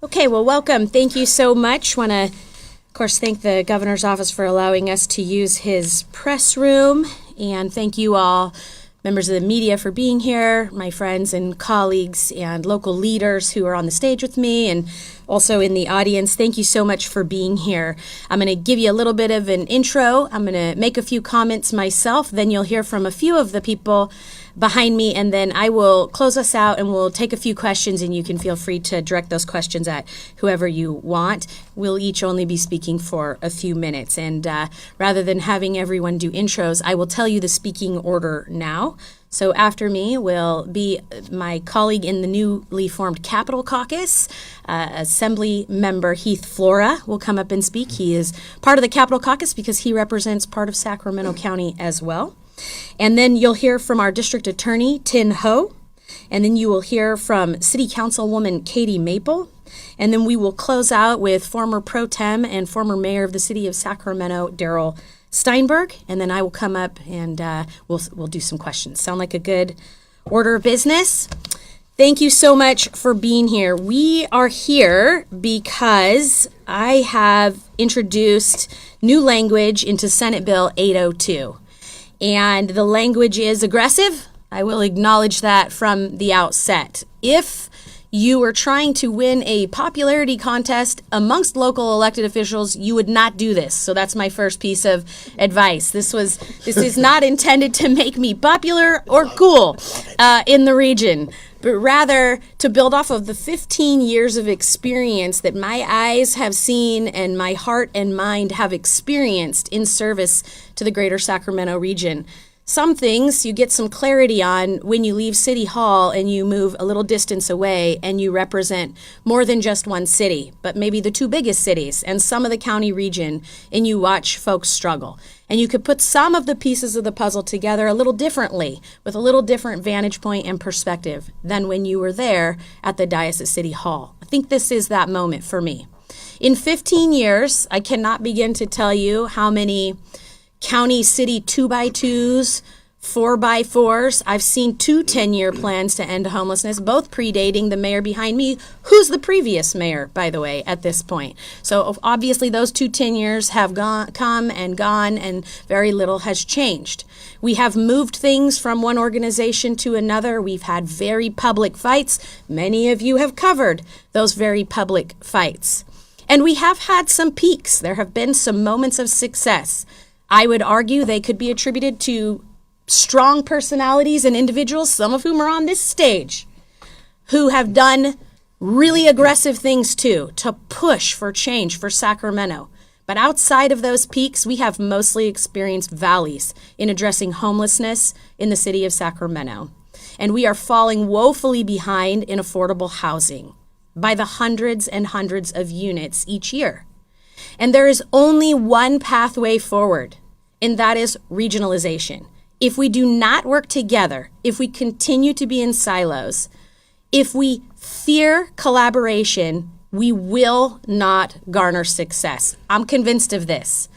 Okay, well, welcome. Thank you so much. Want to, of course, thank the governor's office for allowing us to use his press room. And thank you all, members of the media, for being here, my friends and colleagues and local leaders who are on the stage with me and also in the audience. Thank you so much for being here. I'm going to give you a little bit of an intro. I'm going to make a few comments myself. Then you'll hear from a few of the people behind me, and then I will close us out and we'll take a few questions, and you can feel free to direct those questions at whoever you want. We'll each only be speaking for a few minutes, and rather than having everyone do intros, I will tell you the speaking order now. So after me will be my colleague in the newly formed Capitol Caucus, Assembly Member Heath Flora will come up and speak. He is part of the Capitol Caucus because he represents part of Sacramento County as well. And then you'll hear from our District Attorney, Tin Ho. And then you will hear from City Councilwoman Katie Maple. And then we will close out with former Pro Tem and former Mayor of the City of Sacramento, Darrell Steinberg. And then I will come up and we'll do some questions. Sound like a good order of business? Thank you so much for being here. We are here because I have introduced new language into Senate Bill 802. And the language is aggressive. I will acknowledge that from the outset. If you were trying to win a popularity contest amongst local elected officials, you would not do this. So that's my first piece of advice. This is not intended to make me popular or cool in the region, but rather to build off of the 15 years of experience that my eyes have seen and my heart and mind have experienced in service to the greater Sacramento region. Some things you get some clarity on when you leave City Hall and you move a little distance away and you represent more than just one city, but maybe the two biggest cities and some of the county region, and you watch folks struggle. And you could put some of the pieces of the puzzle together a little differently, with a little different vantage point and perspective than when you were there at the dais at City Hall. I think this is that moment for me. In 15 years, I cannot begin to tell you how many county city 2x2s, 4x4s. I've seen 2 10-year plans to end homelessness, both predating the mayor behind me, who's the previous mayor, by the way, at this point. So obviously those 2 10 years have come and gone, and very little has changed. We have moved things from one organization to another. We've had very public fights. Many of you have covered those very public fights. And we have had some peaks. There have been some moments of success. I would argue they could be attributed to strong personalities and individuals, some of whom are on this stage, who have done really aggressive things too, to push for change for Sacramento. But outside of those peaks, we have mostly experienced valleys in addressing homelessness in the city of Sacramento. And we are falling woefully behind in affordable housing by the hundreds and hundreds of units each year. And there is only one pathway forward, and that is regionalization. If we do not work together, if we continue to be in silos, if we fear collaboration, we will not garner success. I'm convinced of this.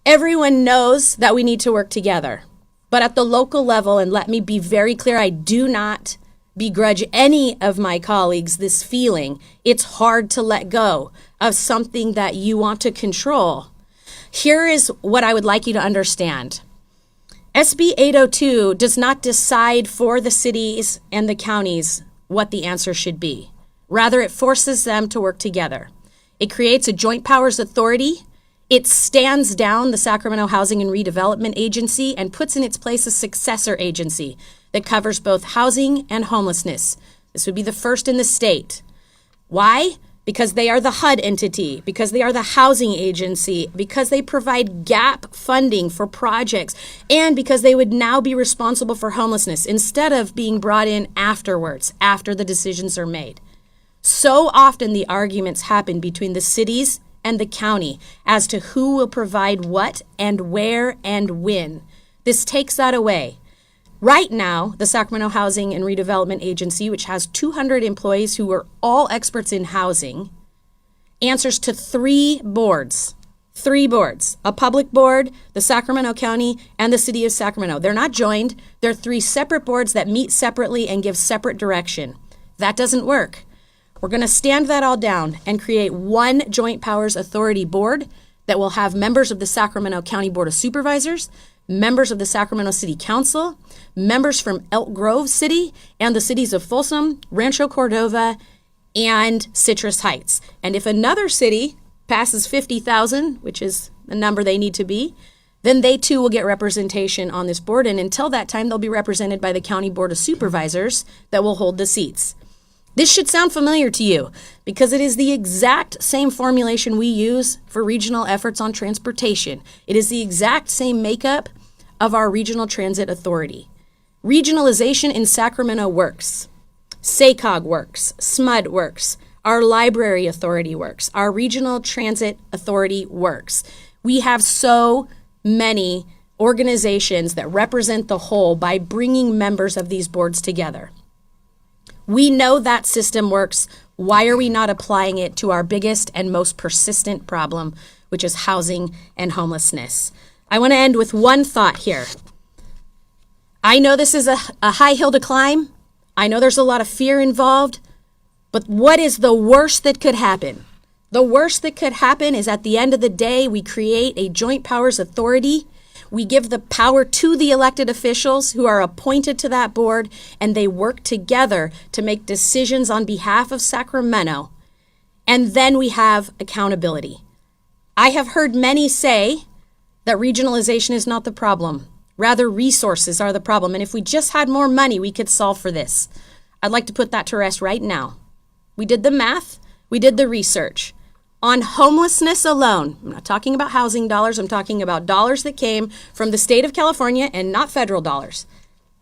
Everyone knows that we need to work together, but at the local level, and let me be very clear, I do not begrudge any of my colleagues this feeling. It's hard to let go of something that you want to control. Here is what I would like you to understand. SB 802 does not decide for the cities and the counties what the answer should be. Rather, it forces them to work together. It creates a joint powers authority. It stands down the Sacramento Housing and Redevelopment Agency and puts in its place a successor agency that covers both housing and homelessness. This would be the first in the state. Why? Because they are the HUD entity, because they are the housing agency, because they provide gap funding for projects, and because they would now be responsible for homelessness instead of being brought in afterwards, after the decisions are made. So often the arguments happen between the cities and the county as to who will provide what and where and when. This takes that away. Right now, the Sacramento Housing and Redevelopment Agency, which has 200 employees who are all experts in housing, answers to 3 boards. 3 boards, a public board, the Sacramento County, and the City of Sacramento. They're not joined. They're 3 separate boards that meet separately and give separate direction. That doesn't work. We're going to stand that all down and create one Joint Powers Authority board that will have members of the Sacramento County Board of Supervisors, members of the Sacramento City Council, members from Elk Grove City and the cities of Folsom, Rancho Cordova, and Citrus Heights. And if another city passes 50,000, which is the number they need to be, then they too will get representation on this board. And until that time, they'll be represented by the County Board of Supervisors that will hold the seats. This should sound familiar to you because it is the exact same formulation we use for regional efforts on transportation. It is the exact same makeup of our Regional Transit Authority. Regionalization in Sacramento works. SACOG works. SMUD works. Our Library Authority works. Our Regional Transit Authority works. We have so many organizations that represent the whole by bringing members of these boards together. We know that system works. Why are we not applying it to our biggest and most persistent problem, which is housing and homelessness? I want to end with one thought here. I know this is a high hill to climb. I know there's a lot of fear involved, but what is the worst that could happen? The worst that could happen is at the end of the day, we create a Joint Powers Authority. We give the power to the elected officials who are appointed to that board, and they work together to make decisions on behalf of Sacramento. And then we have accountability. I have heard many say that regionalization is not the problem. Rather, resources are the problem. And if we just had more money, we could solve for this. I'd like to put that to rest right now. We did the math. We did the research. On homelessness alone, I'm not talking about housing dollars, I'm talking about dollars that came from the state of California and not federal dollars.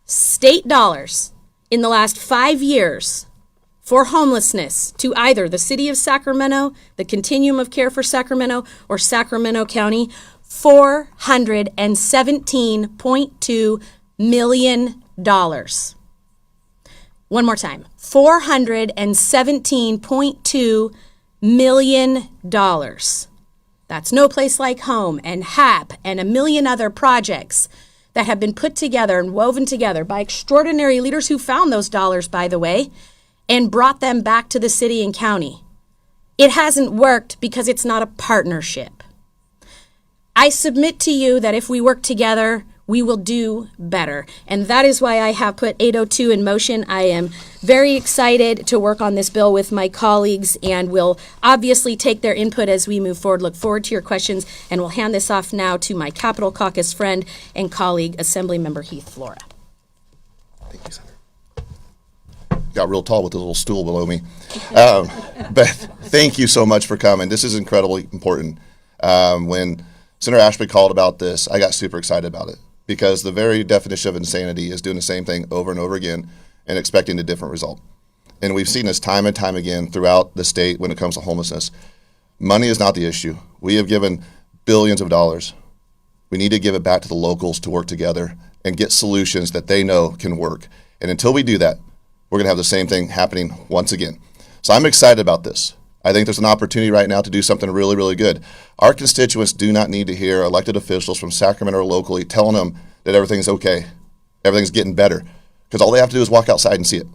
State dollars in the last 5 years for homelessness to either the city of Sacramento, the Continuum of Care for Sacramento, or Sacramento County, $417.2 million. One more time, $417.2 million. That's No Place Like Home and HAP and a million other projects that have been put together and woven together by extraordinary leaders who found those dollars, by the way, and brought them back to the city and county. It hasn't worked because it's not a partnership. I submit to you that if we work together, we will do better. And that is why I have put 802 in motion. I am very excited to work on this bill with my colleagues and will obviously take their input as we move forward. Look forward to your questions, and we'll hand this off now to my Capitol Caucus friend and colleague, Assemblymember Heath Flora. Thank you, Senator. Got real tall with the little stool below me. Beth, thank you so much for coming. This is incredibly important. When Senator Ashby called about this, I got super excited about it, because the very definition of insanity is doing the same thing over and over again and expecting a different result. And we've seen this time and time again throughout the state when it comes to homelessness. Money is not the issue. We have given billions of dollars. We need to give it back to the locals to work together and get solutions that they know can work. And until we do that, we're going to have the same thing happening once again. So I'm excited about this. I think there's an opportunity right now to do something really, really good. Our constituents do not need to hear elected officials from Sacramento or locally telling them that everything's okay, everything's getting better, because all they have to do is walk outside and see it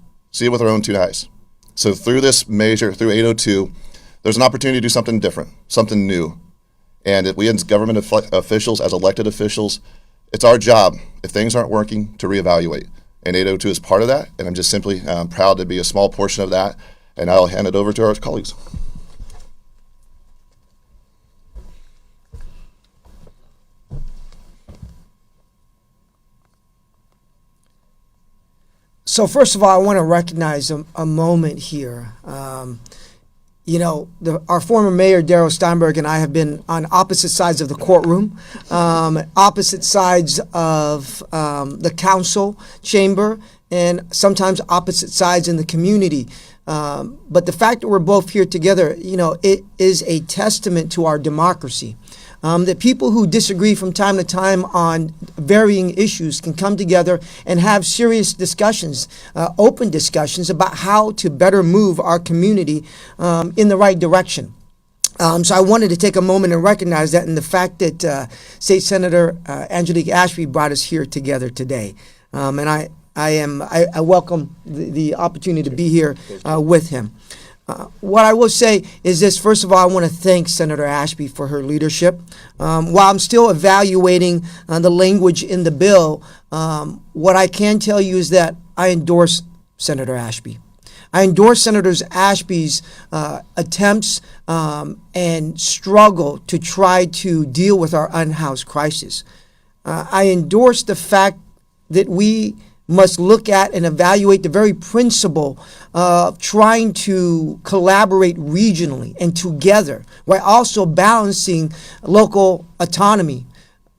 with their own two eyes. So through this measure, through 802, there's an opportunity to do something different, something new. And we as government officials, as elected officials, it's our job, if things aren't working, to reevaluate. And 802 is part of that, and I'm just simply proud to be a small portion of that. And I'll hand it over to our colleagues. So first of all, I want to recognize a moment here. Our former mayor, Darrell Steinberg, and I have been on opposite sides of the courtroom, opposite sides of the council chamber, and sometimes opposite sides in the community. But the fact that we're both here together, it is a testament to our democracy. That people who disagree from time to time on varying issues can come together and have serious discussions, open discussions about how to better move our community in the right direction. So I wanted to take a moment and recognize that, and the fact that State Senator Angelique Ashby brought us here together today. And I welcome the opportunity to be here with him. What I will say is this. First of all, I want to thank Senator Ashby for her leadership. While I'm still evaluating the language in the bill, what I can tell you is that I endorse Senator Ashby. I endorse Senator Ashby's attempts and struggle to try to deal with our unhoused crisis. I endorse the fact that we must look at and evaluate the very principle of trying to collaborate regionally and together while also balancing local autonomy,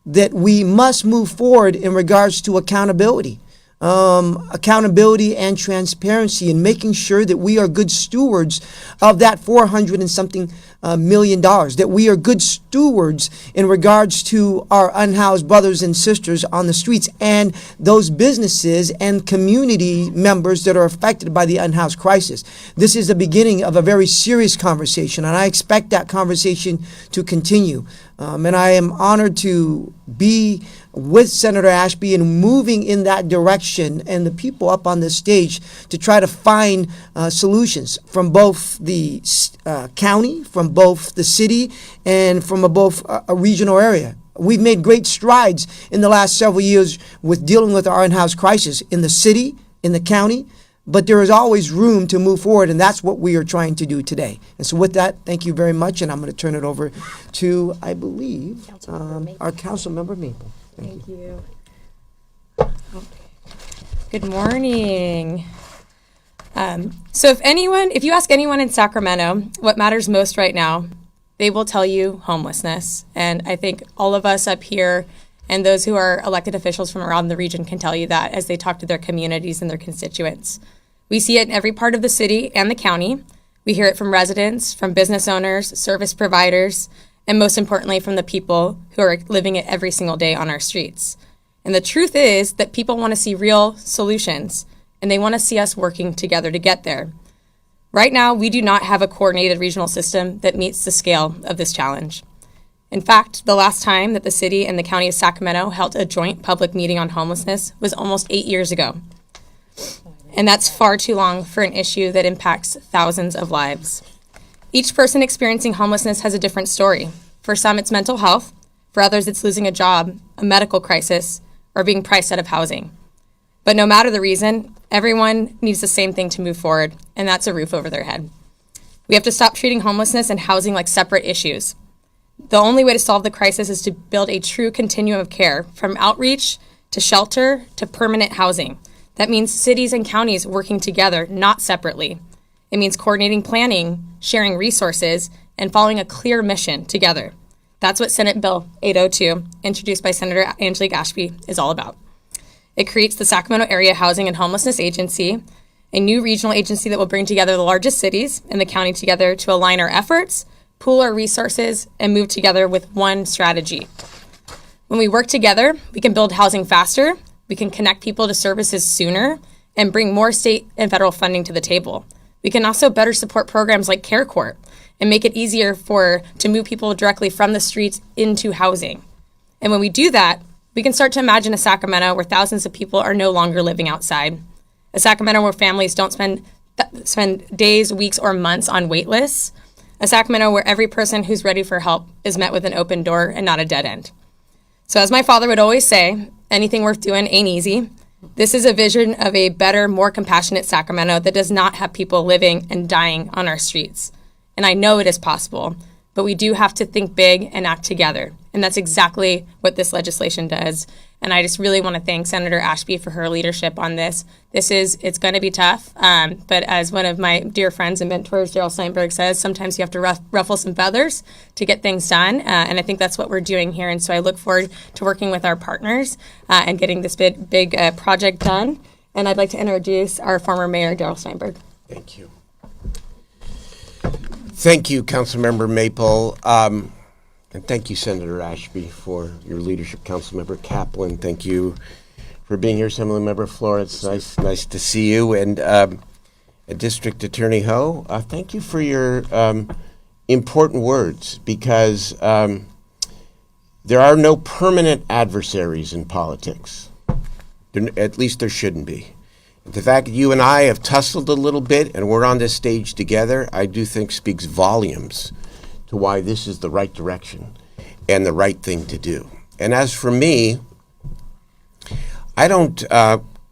that we must move forward in regards to accountability. Accountability and transparency, and making sure that we are good stewards of that $400 and something million, that we are good stewards in regards to our unhoused brothers and sisters on the streets and those businesses and community members that are affected by the unhoused crisis. This is the beginning of a very serious conversation, and I expect that conversation to continue. And I am honored to be with Senator Ashby and moving in that direction, and the people up on this stage to try to find solutions from both the county, from both the city, and from both a regional area. We've made great strides in the last several years with dealing with our unhoused crisis in the city, in the county, but there is always room to move forward, and that's what we are trying to do today. And so with that, thank you very much, and I'm going to turn it over to, I believe, our council member Maple. Thank you. Good morning. So if you ask anyone in Sacramento what matters most right now, they will tell you homelessness. And I think all of us up here and those who are elected officials from around the region can tell you that as they talk to their communities and their constituents. We see it in every part of the city and the county. We hear it from residents, from business owners, service providers, and most importantly, from the people who are living it every single day on our streets. And the truth is that people want to see real solutions, and they want to see us working together to get there. Right now, we do not have a coordinated regional system that meets the scale of this challenge. In fact, the last time that the city and the county of Sacramento held a joint public meeting on homelessness was almost 8 years ago. And that's far too long for an issue that impacts thousands of lives. Each person experiencing homelessness has a different story. For some, it's mental health. For others, it's losing a job, a medical crisis, or being priced out of housing. But no matter the reason, everyone needs the same thing to move forward, and that's a roof over their head. We have to stop treating homelessness and housing like separate issues. The only way to solve the crisis is to build a true continuum of care, from outreach to shelter to permanent housing. That means cities and counties working together, not separately. It means coordinating planning, sharing resources, and following a clear mission together. That's what Senate Bill 802, introduced by Senator Angelique Ashby, is all about. It creates the Sacramento Area Housing and Homelessness Agency, a new regional agency that will bring together the largest cities and the county together to align our efforts, pool our resources, and move together with one strategy. When we work together, we can build housing faster, we can connect people to services sooner, and bring more state and federal funding to the table. We can also better support programs like Care Court and make it easier to move people directly from the streets into housing. And when we do that, we can start to imagine a Sacramento where thousands of people are no longer living outside. A Sacramento where families don't spend days, weeks, or months on wait lists. A Sacramento where every person who's ready for help is met with an open door and not a dead end. So as my father would always say, anything worth doing ain't easy. This is a vision of a better, more compassionate Sacramento that does not have people living and dying on our streets. And I know it is possible, but we do have to think big and act together. And that's exactly what this legislation does. And I just really want to thank Senator Ashby for her leadership on this. It's going to be tough, but as one of my dear friends and mentors, Daryl Steinberg, says, sometimes you have to ruffle some feathers to get things done, and I think that's what we're doing here. And so I look forward to working with our partners and getting this big project done. And I'd like to introduce our former mayor, Daryl Steinberg. Thank you. Thank you, Councilmember Maple. And thank you, Senator Ashby, for your leadership. Councilmember Kaplan, thank you for being here. Assemblymember Flores, nice to see you. And District Attorney Ho, thank you for your important words, because there are no permanent adversaries in politics. At least there shouldn't be. The fact that you and I have tussled a little bit and we're on this stage together, I do think speaks volumes to why this is the right direction and the right thing to do. And as for me, I don't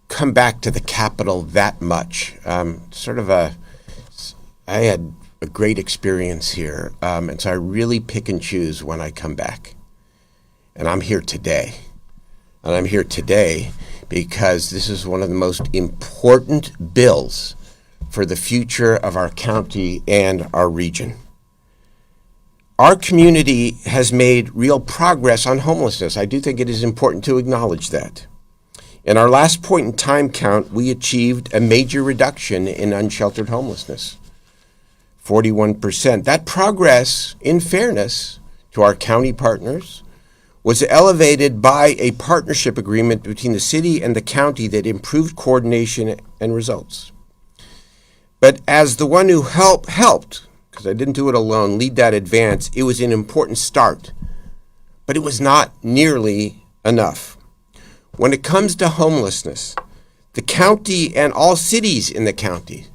come back to the Capitol that much. I had a great experience here, and so I really pick and choose when I come back. And I'm here today. And I'm here today because this is one of the most important bills for the future of our county and our region. Our community has made real progress on homelessness. I do think it is important to acknowledge that. In our last point in time count, we achieved a major reduction in unsheltered homelessness, 41%. That progress, in fairness to our county partners, was elevated by a partnership agreement between the city and the county that improved coordination and results. But as the one who helped, because I didn't do it alone, lead that advance, it was an important start, but it was not nearly enough. When it comes to homelessness, the county and all cities in the county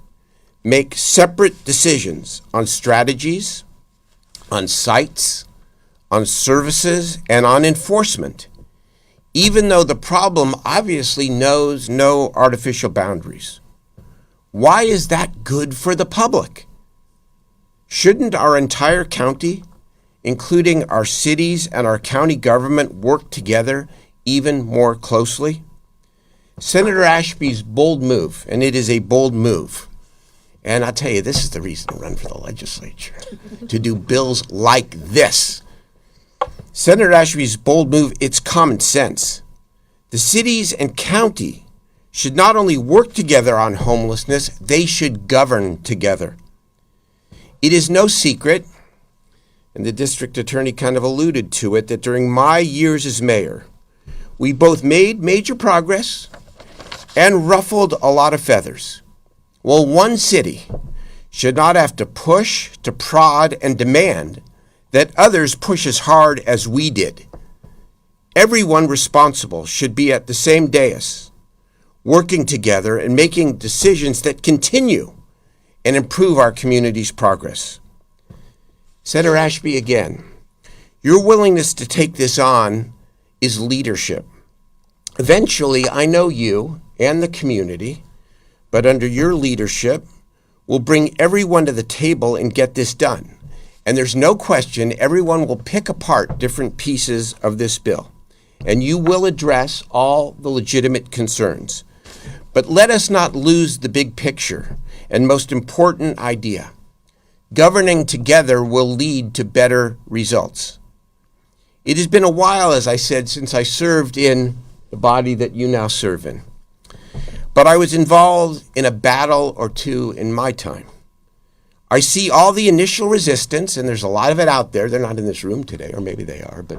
make separate decisions on strategies, on sites, on services, and on enforcement, even though the problem obviously knows no artificial boundaries. Why is that good for the public? Shouldn't our entire county, including our cities and our county government, work together even more closely? Senator Ashby's bold move, and it is a bold move, and I'll tell you, this is the reason to run for the legislature, to do bills like this. Senator Ashby's bold move, it's common sense. The cities and county should not only work together on homelessness, they should govern together. It is no secret, and the district attorney kind of alluded to it, that during my years as mayor, we both made major progress and ruffled a lot of feathers. Well, one city should not have to push, to prod, and demand that others push as hard as we did. Everyone responsible should be at the same dais, working together and making decisions that continue and improve our community's progress. Senator Ashby, again, your willingness to take this on is leadership. Eventually, I know you and the community, but under your leadership, we'll bring everyone to the table and get this done. And there's no question everyone will pick apart different pieces of this bill, and you will address all the legitimate concerns. But let us not lose the big picture and most important idea. Governing together will lead to better results. It has been a while, as I said, since I served in the body that you now serve in. But I was involved in a battle or two in my time. I see all the initial resistance, and there's a lot of it out there. They're not in this room today, or maybe they are, but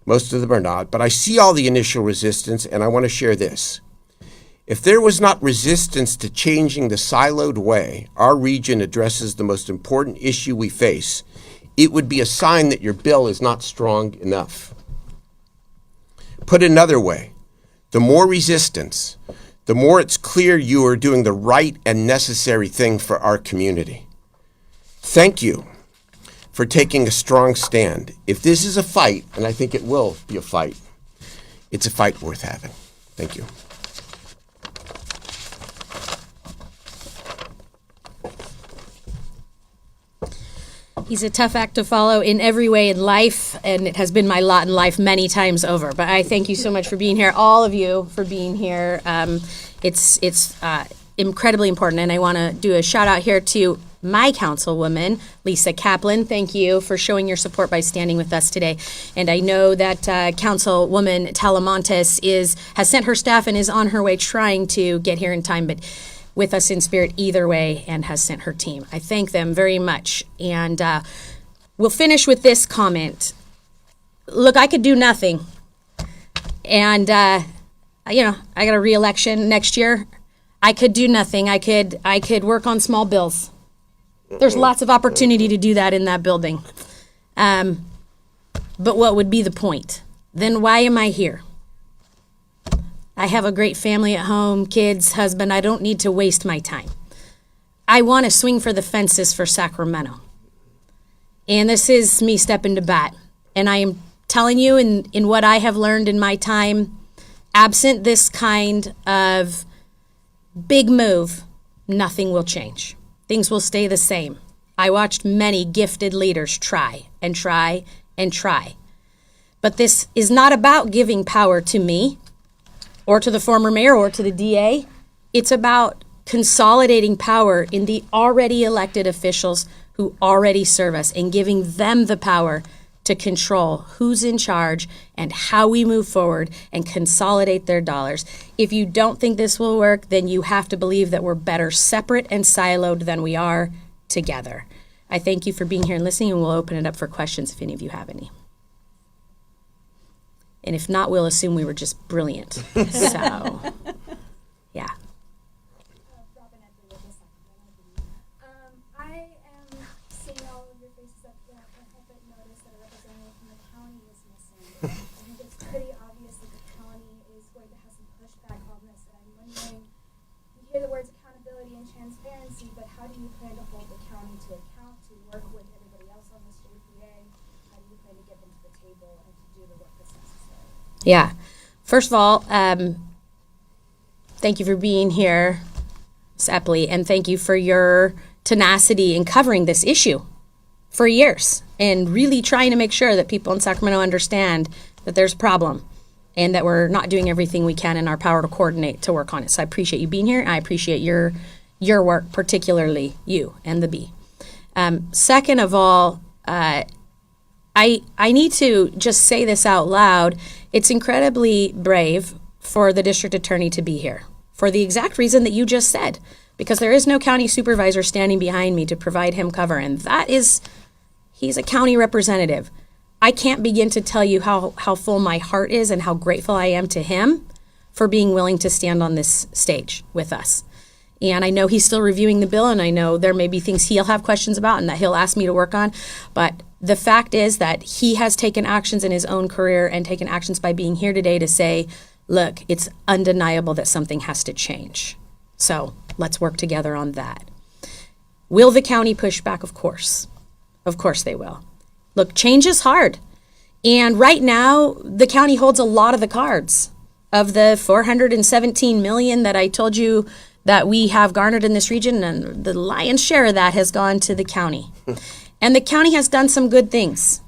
most of them are not. But I see all the initial resistance, and I want to share this. If there was not resistance to changing the siloed way our region addresses the most important issue we face, it would be a sign that your bill is not strong enough. Put another way, the more resistance, the more it's clear you are doing the right and necessary thing for our community. Thank you for taking a strong stand. If this is a fight, and I think it will be a fight, it's a fight worth having. Thank you. He's a tough act to follow in every way in life, and it has been my lot in life many times over. But I thank you so much for being here, all of you for being here. It's incredibly important, and I want to do a shout out here to my councilwoman, Lisa Kaplan. Thank you for showing your support by standing with us today. And I know that Councilwoman Talamontes has sent her staff and is on her way trying to get here in time, but with us in spirit either way, and has sent her team. I thank them very much. And we'll finish with this comment. Look, I could do nothing. And, I got a re-election next year. I could do nothing. I could work on small bills. There's lots of opportunity to do that in that building. But what would be the point? Then why am I here? I have a great family at home, kids, husband. I don't need to waste my time. I want to swing for the fences for Sacramento. And this is me stepping to bat. And I am telling you in what I have learned in my time, absent this kind of big move, nothing will change. Things will stay the same. I watched many gifted leaders try and try and try. But this is not about giving power to me or to the former mayor or to the DA. It's about consolidating power in the already elected officials who already serve us and giving them the power to control who's in charge and how we move forward and consolidate their dollars. If you don't think this will work, then you have to believe that we're better separate and siloed than we are together. I thank you for being here and listening, and we'll open it up for questions if any of you have any. And if not, we'll assume we were just brilliant. So, yeah. I am seeing all of your faces up there. I can't help but notice that a representative from the county is missing. I think it's pretty obvious that the county is going to have some pushback on this, and I'm wondering, you hear the words accountability and transparency, but how do you plan to hold the county to account, to work with everybody else on this JPA? How do you plan to get them to the table and to do the work that's necessary? Yeah. First of all, thank you for being here, Ms. Epley, and thank you for your tenacity in covering this issue for years and really trying to make sure that people in Sacramento understand that there's a problem and that we're not doing everything we can in our power to coordinate to work on it. So I appreciate you being here, and I appreciate your work, particularly you and the B. Second of all, I need to just say this out loud. It's incredibly brave for the district attorney to be here for the exact reason that you just said, because there is no county supervisor standing behind me to provide him cover, and he's a county representative. I can't begin to tell you how full my heart is and how grateful I am to him for being willing to stand on this stage with us. And I know he's still reviewing the bill, and I know there may be things he'll have questions about and that he'll ask me to work on. But the fact is that he has taken actions in his own career and taken actions by being here today to say, look, it's undeniable that something has to change. So let's work together on that. Will the county push back? Of course. Of course they will. Look, change is hard. And right now, the county holds a lot of the cards. Of the $417 million that I told you that we have garnered in this region, and the lion's share of that has gone to the county. And the county has done some good things.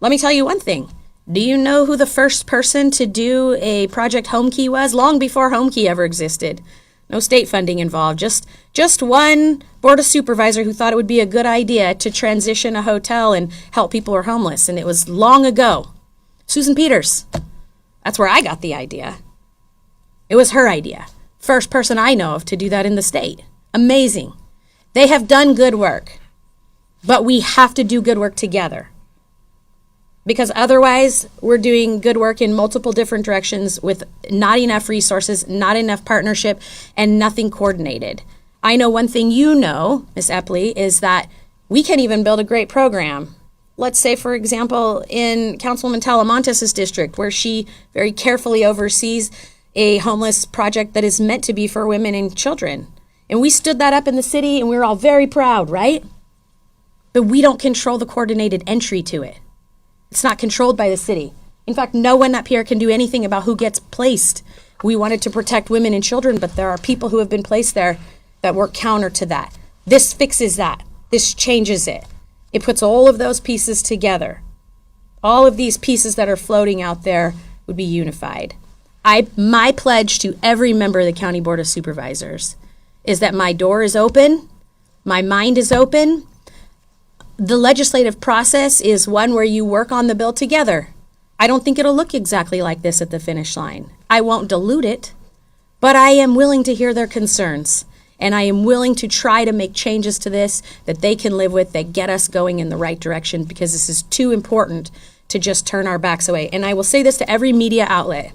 Let me tell you one thing. Do you know who the first person to do a Project Home Key was? Long before Home Key ever existed. No state funding involved. Just one board of supervisor who thought it would be a good idea to transition a hotel and help people who are homeless. And it was long ago. Susan Peters. That's where I got the idea. It was her idea. First person I know of to do that in the state. Amazing. They have done good work. But we have to do good work together. Because otherwise, we're doing good work in multiple different directions with not enough resources, not enough partnership, and nothing coordinated. I know one thing you know, Ms. Epley, is that we can even build a great program. Let's say, for example, in Councilwoman Talamontes' district, where she very carefully oversees a homeless project that is meant to be for women and children. And we stood that up in the city, and we were all very proud, right? But we don't control the coordinated entry to it. It's not controlled by the city. In fact, no one up here can do anything about who gets placed. We wanted to protect women and children, but there are people who have been placed there that work counter to that. This fixes that. This changes it. It puts all of those pieces together. All of these pieces that are floating out there would be unified. My pledge to every member of the County Board of Supervisors is that my door is open, my mind is open. The legislative process is one where you work on the bill together. I don't think it'll look exactly like this at the finish line. I won't dilute it, but I am willing to hear their concerns, and I am willing to try to make changes to this that they can live with, that get us going in the right direction, because this is too important to just turn our backs away. And I will say this to every media outlet,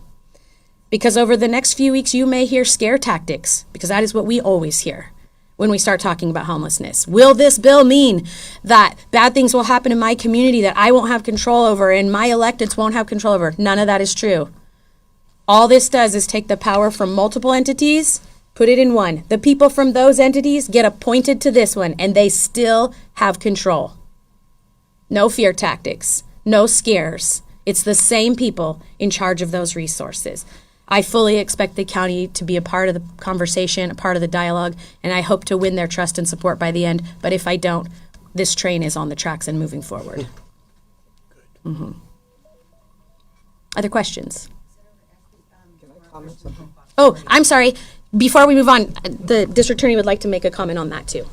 because over the next few weeks you may hear scare tactics, because that is what we always hear when we start talking about homelessness. Will this bill mean that bad things will happen in my community that I won't have control over and my electeds won't have control over? None of that is true. All this does is take the power from multiple entities, put it in one. The people from those entities get appointed to this one, and they still have control. No fear tactics, no scares. It's the same people in charge of those resources. I fully expect the county to be a part of the conversation, a part of the dialogue, and I hope to win their trust and support by the end. But if I don't, this train is on the tracks and moving forward. Mm-hmm. Other questions? Oh, I'm sorry. Before we move on, the district attorney would like to make a comment on that too.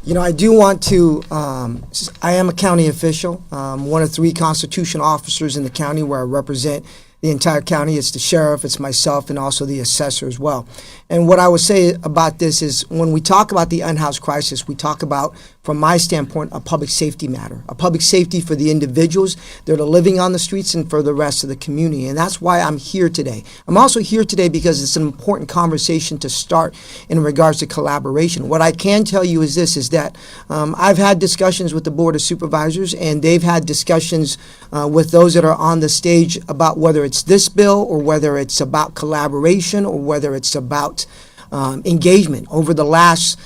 You know, I do want to, I am a county official, one of 3 constitutional officers in the county where I represent the entire county. It's the sheriff, it's myself, and also the assessor as well. And what I would say about this is when we talk about the unhoused crisis, we talk about, from my standpoint, a public safety matter, a public safety for the individuals that are living on the streets and for the rest of the community. And that's why I'm here today. I'm also here today because it's an important conversation to start in regards to collaboration. What I can tell you is this, is that I've had discussions with the Board of Supervisors, and they've had discussions with those that are on the stage about whether it's this bill or whether it's about collaboration or whether it's about engagement over the last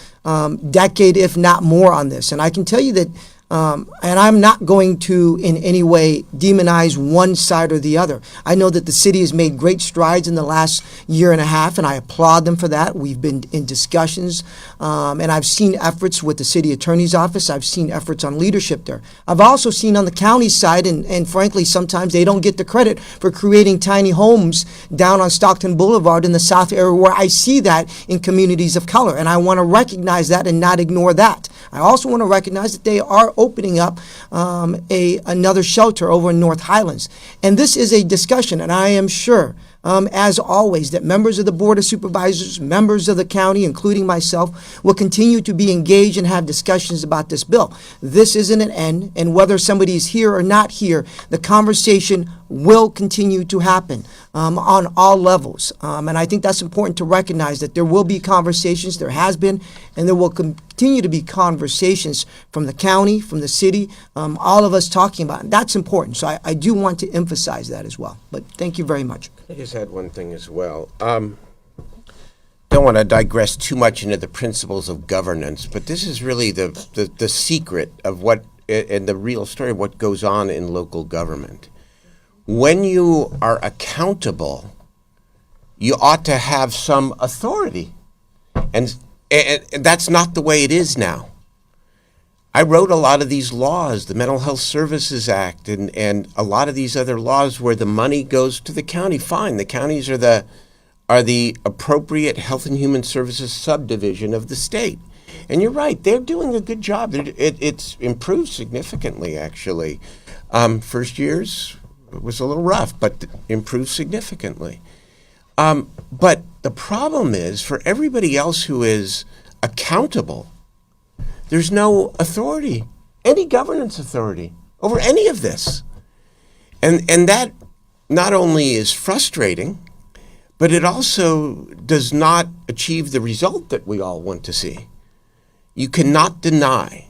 decade, if not more, on this. And I can tell you that, and I'm not going to in any way demonize one side or the other. I know that the city has made great strides in the last year and a half, and I applaud them for that. We've been in discussions, and I've seen efforts with the city attorney's office. I've seen efforts on leadership there. I've also seen on the county side, and frankly, sometimes they don't get the credit for creating tiny homes down on Stockton Boulevard in the south area, where I see that in communities of color, and I want to recognize that and not ignore that. I also want to recognize that they are opening up another shelter over in North Highlands. And this is a discussion, and I am sure, as always, that members of the Board of Supervisors, members of the county, including myself, will continue to be engaged and have discussions about this bill. This isn't an end, and whether somebody is here or not here, the conversation will continue to happen on all levels. And I think that's important to recognize, that there will be conversations, there has been, and there will continue to be conversations from the county, from the city, all of us talking about it. And that's important. So I do want to emphasize that as well. But thank you very much. I just had one thing as well. Don't want to digress too much into the principles of governance, but this is really the secret of what, and the real story of what goes on in local government. When you are accountable, you ought to have some authority. And that's not the way it is now. I wrote a lot of these laws, the Mental Health Services Act, and a lot of these other laws where the money goes to the county. Fine, the counties are the appropriate Health and Human Services subdivision of the state. And you're right, they're doing a good job. It's improved significantly, actually. First years was a little rough, but improved significantly. But the problem is, for everybody else who is accountable, there's no authority, any governance authority over any of this. And that not only is frustrating, but it also does not achieve the result that we all want to see. You cannot deny,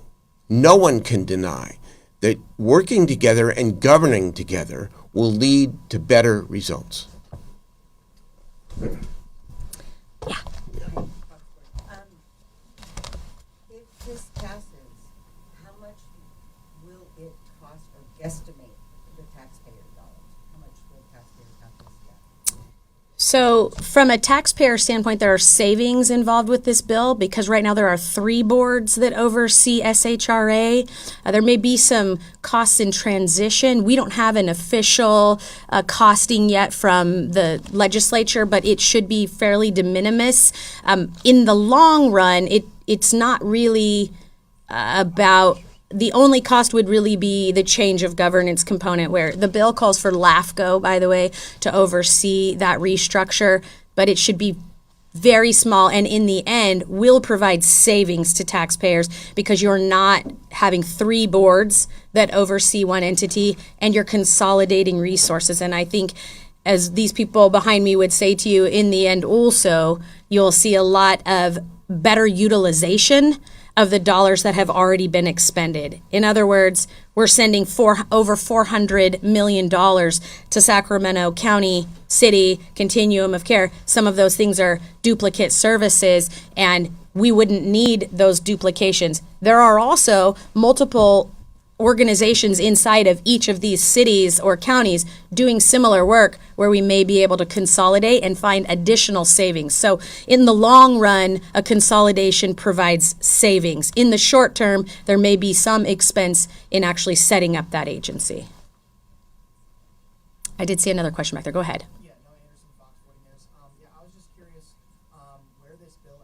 no one can deny, that working together and governing together will lead to better results. Yeah. If this passes, how much will it cost, or guesstimate the taxpayer dollars? How much will taxpayers have to spend? So from a taxpayer standpoint, there are savings involved with this bill because right now there are 3 boards that oversee SHRA. There may be some costs in transition. We don't have an official costing yet from the legislature, but it should be fairly de minimis. In the long run, it's not really about. The only cost would really be the change of governance component, where the bill calls for LAFCO, by the way, to oversee that restructure, but it should be very small, and in the end will provide savings to taxpayers because you're not having 3 boards that oversee one entity and you're consolidating resources. And I think, as these people behind me would say to you, in the end also, you'll see a lot of better utilization of the dollars that have already been expended. In other words, we're sending over $400 million to Sacramento County, city, continuum of care. Some of those things are duplicate services, and we wouldn't need those duplications. There are also multiple organizations inside of each of these cities or counties doing similar work where we may be able to consolidate and find additional savings. So in the long run, a consolidation provides savings. In the short term, there may be some expense in actually setting up that agency. I did see another question back there. Go ahead. Yeah, no, Anderson, Fox 40 News. I was just curious where this bill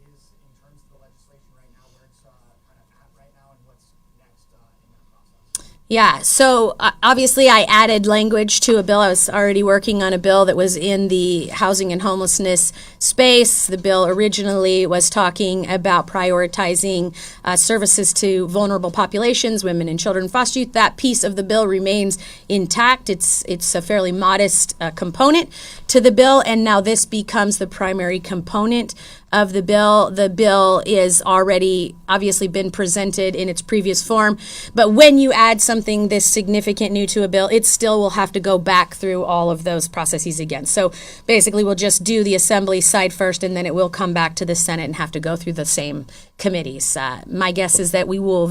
is in terms of the legislation right now, where it's kind of at right now, and what's next in that process. Yeah, so obviously I added language to a bill. I was already working on a bill that was in the housing and homelessness space. The bill originally was talking about prioritizing services to vulnerable populations, women and children, foster youth. That piece of the bill remains intact. It's a fairly modest component to the bill, and now this becomes the primary component of the bill. The bill is already obviously been presented in its previous form, but when you add something this significant new to a bill, it still will have to go back through all of those processes again. So basically we'll just do the assembly side first, and then it will come back to the Senate and have to go through the same committees. My guess is that we will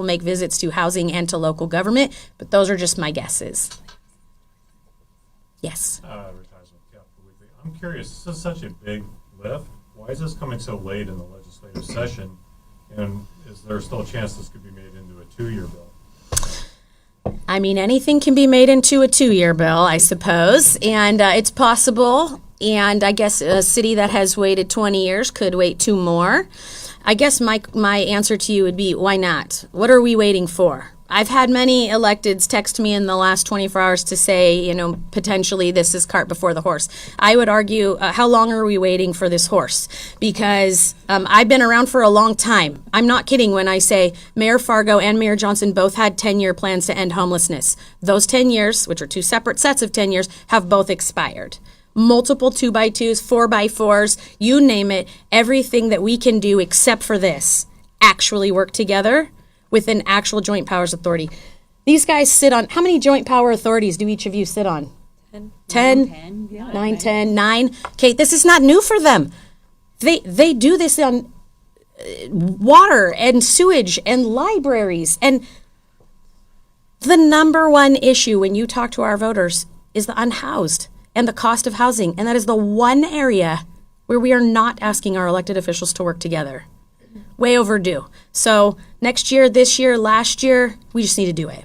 make visits to housing and to local government, but those are just my guesses. Yes. Advertisement, Capital Weekly. I'm curious, this is such a big lift. Why is this coming so late in the legislative session? And is there still a chance this could be made into a 2-year bill? I mean, anything can be made into a 2-year bill, I suppose, and it's possible. And I guess a city that has waited 20 years could wait 2 more. I guess my answer to you would be, why not? What are we waiting for? I've had many electeds text me in the last 24 hours to say, potentially this is cart before the horse. I would argue, how long are we waiting for this horse? Because I've been around for a long time. I'm not kidding when I say Mayor Fargo and Mayor Johnson both had 10-year plans to end homelessness. Those 10 years, which are 2 separate sets of 10 years, have both expired. Multiple 2x2s, 4x4s, you name it, everything that we can do except for this, actually work together with an actual joint powers authority. These guys sit on, how many joint power authorities do each of you sit on? 10? 9, 10, 9. Okay, this is not new for them. They do this on water and sewage and libraries. And the number one issue when you talk to our voters is the unhoused and the cost of housing. And that is the one area where we are not asking our elected officials to work together. Way overdue. So next year, this year, last year, we just need to do it.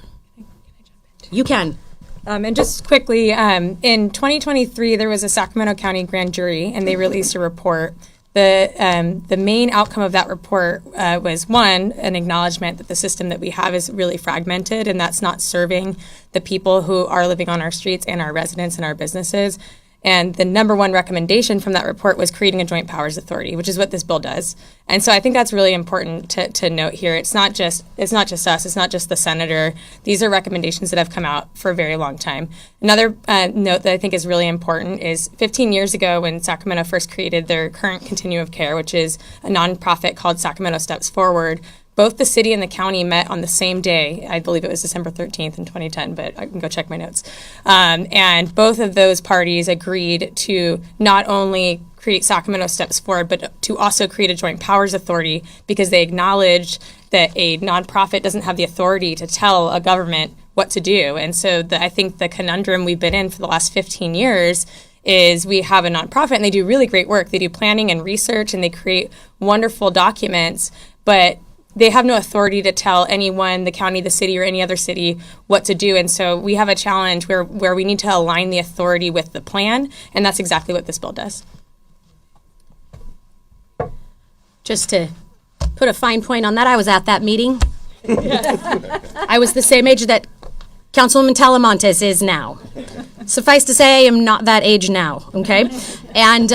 You can. And just quickly, in 2023, there was a Sacramento County grand jury, and they released a report. The main outcome of that report was, one, an acknowledgement that the system that we have is really fragmented, and that's not serving the people who are living on our streets and our residents and our businesses. And the number one recommendation from that report was creating a joint powers authority, which is what this bill does. And so I think that's really important to note here. It's not just us. It's not just the senator. These are recommendations that have come out for a very long time. Another note that I think is really important is 15 years ago when Sacramento first created their current continuum of care, which is a nonprofit called Sacramento Steps Forward, both the city and the county met on the same day. I believe it was December 13th in 2010, but I can go check my notes. And both of those parties agreed to not only create Sacramento Steps Forward, but to also create a joint powers authority, because they acknowledged that a nonprofit doesn't have the authority to tell a government what to do. And so I think the conundrum we've been in for the last 15 years is we have a nonprofit and they do really great work. They do planning and research and they create wonderful documents, but they have no authority to tell anyone, the county, the city, or any other city what to do. And so we have a challenge where we need to align the authority with the plan, and that's exactly what this bill does. Just to put a fine point on that, I was at that meeting. I was the same age that Councilwoman Talamontes is now. Suffice to say, I am not that age now, okay? And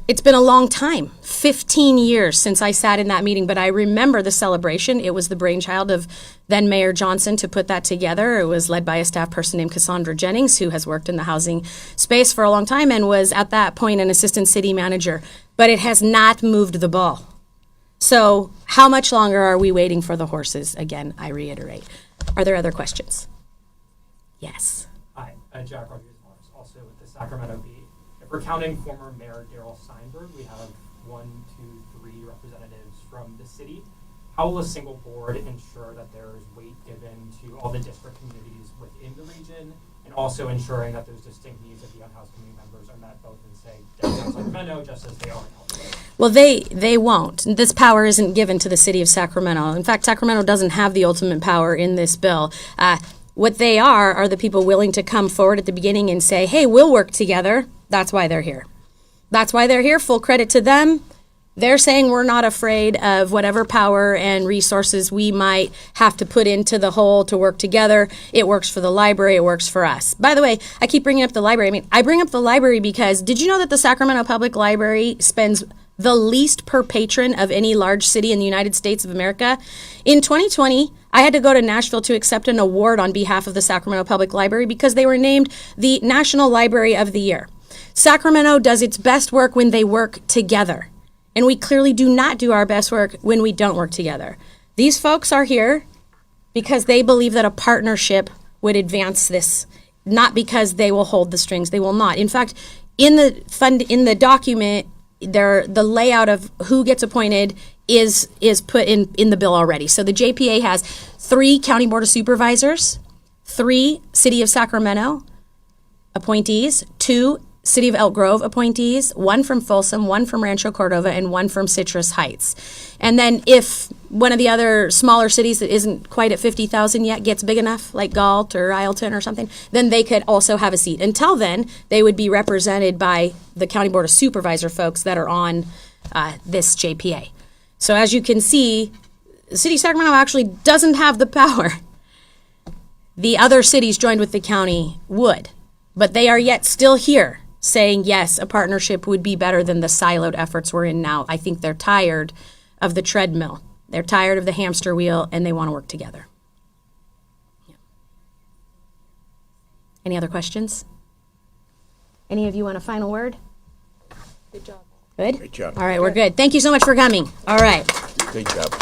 it's been a long time, 15 years since I sat in that meeting, but I remember the celebration. It was the brainchild of then Mayor Johnson to put that together. It was led by a staff person named Cassandra Jennings, who has worked in the housing space for a long time and was at that point an assistant city manager. But it has not moved the ball. So how much longer are we waiting for the horses? Again, I reiterate. Are there other questions? Yes. Hi, Jack Rodriguez-Morris, also with the Sacramento Bee. If we're counting former Mayor Daryl Steinberg, we have 1, 2, 3 representatives from the city. How will a single board ensure that there is weight given to all the disparate communities within the region, and also ensuring that those distinct needs of the unhoused community members are met both in, say, downtown Sacramento, just as they are in Homelessness? Well, they won't. This power isn't given to the city of Sacramento. In fact, Sacramento doesn't have the ultimate power in this bill. What they are the people willing to come forward at the beginning and say, hey, we'll work together. That's why they're here. That's why they're here. Full credit to them. They're saying we're not afraid of whatever power and resources we might have to put into the whole to work together. It works for the library. It works for us. By the way, I keep bringing up the library. I mean, I bring up the library because did you know that the Sacramento Public Library spends the least per patron of any large city in the United States of America? In 2020, I had to go to Nashville to accept an award on behalf of the Sacramento Public Library because they were named the National Library of the Year. Sacramento does its best work when they work together. And we clearly do not do our best work when we don't work together. These folks are here because they believe that a partnership would advance this, not because they will hold the strings. They will not. In fact, in the document, the layout of who gets appointed is put in the bill already. So the JPA has 3 County Board of Supervisors, 3 City of Sacramento appointees, 2 City of Elk Grove appointees, 1 from Folsom, 1 from Rancho Cordova, and 1 from Citrus Heights. And then if one of the other smaller cities that isn't quite at 50,000 yet gets big enough, like Galt or Ileton or something, then they could also have a seat. Until then, they would be represented by the County Board of Supervisor folks that are on this JPA. So as you can see, the City of Sacramento actually doesn't have the power. The other cities joined with the county would, but they are yet still here saying, yes, a partnership would be better than the siloed efforts we're in now. I think they're tired of the treadmill. They're tired of the hamster wheel, and they want to work together. Yeah. Any other questions? Any of you want a final word? Good job. Good? Great job. All right, we're good. Thank you so much for coming. All right. Great job.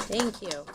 Thank you.